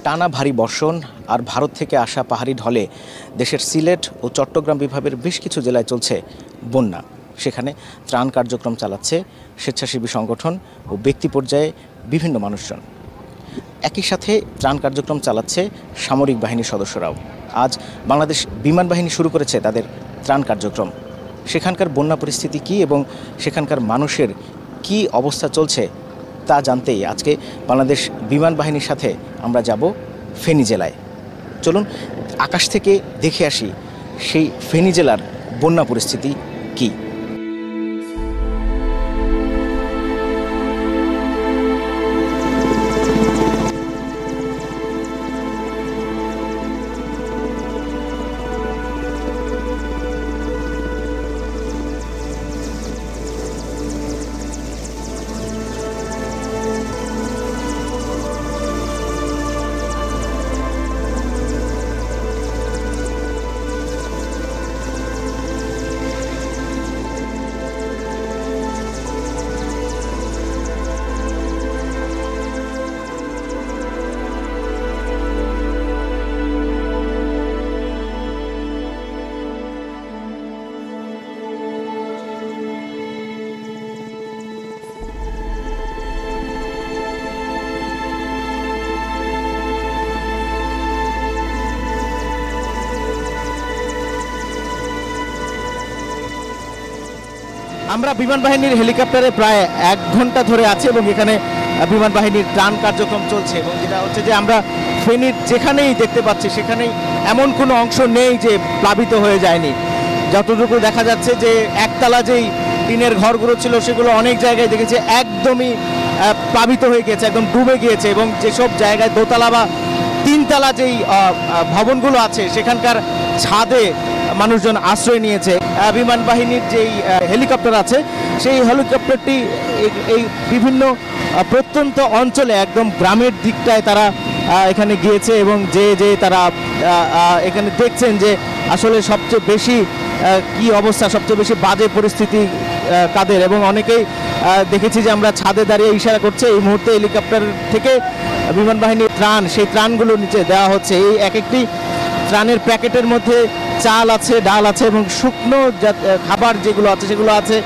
টানা ভারী বর্ষণ আর ভারত থেকে আসা পাহাড়ি ঢলে দেশের সিলেট ও চট্টগ্রাম বিভাগের বেশ কিছু জেলায় চলছে বন্যা। সেখানে ত্রাণ কার্যক্রম চালাচ্ছে স্বেচ্ছাসেবী সংগঠন ও ব্যক্তি পর্যায়ে বিভিন্ন মানুষজন। একই সাথে ত্রাণ কার্যক্রম চালাচ্ছে সামরিক বাহিনীর সদস্যরাও। আজ বাংলাদেশ বিমান বাহিনী শুরু করেছে তাদের ত্রাণ কার্যক্রম। সেখানকার বন্যা পরিস্থিতি কী এবং সেখানকার মানুষের কি অবস্থা চলছে তা জানতেই আজকে বাংলাদেশ বিমান বাহিনীর সাথে আমরা যাব ফেনী জেলায়। চলুন আকাশ থেকে দেখে আসি সেই ফেনী জেলার বন্যা পরিস্থিতি কী। আমরা বিমান বাহিনীর হেলিকপ্টারে প্রায় 1 ঘন্টা ধরে আছি এবং এখানে বিমান বাহিনীর ত্রাণ কার্যক্রম চলছে। এবং যেটা হচ্ছে যে আমরা ফেনীর যেখানেই দেখতে পাচ্ছি সেখানেই এমন কোনো অংশ নেই যে প্লাবিত হয়ে যায়নি। যতটুকু দেখা যাচ্ছে যে একতলা যেই টিনের ঘরগুলো ছিল সেগুলো অনেক জায়গায় দেখেছি একদমই প্লাবিত হয়ে গিয়েছে, একদম ডুবে গিয়েছে। এবং যেসব জায়গায় দোতলা বা 3 তলা যেই ভবনগুলো আছে সেখানকার ছাদে মানুষজন আশ্রয় নিয়েছে। বিমান বাহিনীর যেই হেলিকপ্টার আছে সেই হেলিকপ্টারটি এই বিভিন্ন প্রত্যন্ত অঞ্চলে একদম গ্রামের দিকটায় তারা এখানে গিয়েছে এবং যে তারা এখানে দেখছেন যে আসলে সবচেয়ে বেশি কি অবস্থা, সবচেয়ে বেশি বাজে পরিস্থিতি কাদের। এবং অনেকেই দেখেছি যে আমরা ছাদে দাঁড়িয়ে ইশারা করছে এই মুহূর্তে হেলিকপ্টার থেকে বিমান বাহিনীর ত্রাণ, সেই ত্রাণগুলো নিচে দেওয়া হচ্ছে। এই এক একটি ত্রাণের প্যাকেটের মধ্যে চাল আছে, ডাল আছে এবং শুকনো খাবার যেগুলো আছে সেগুলো আছে,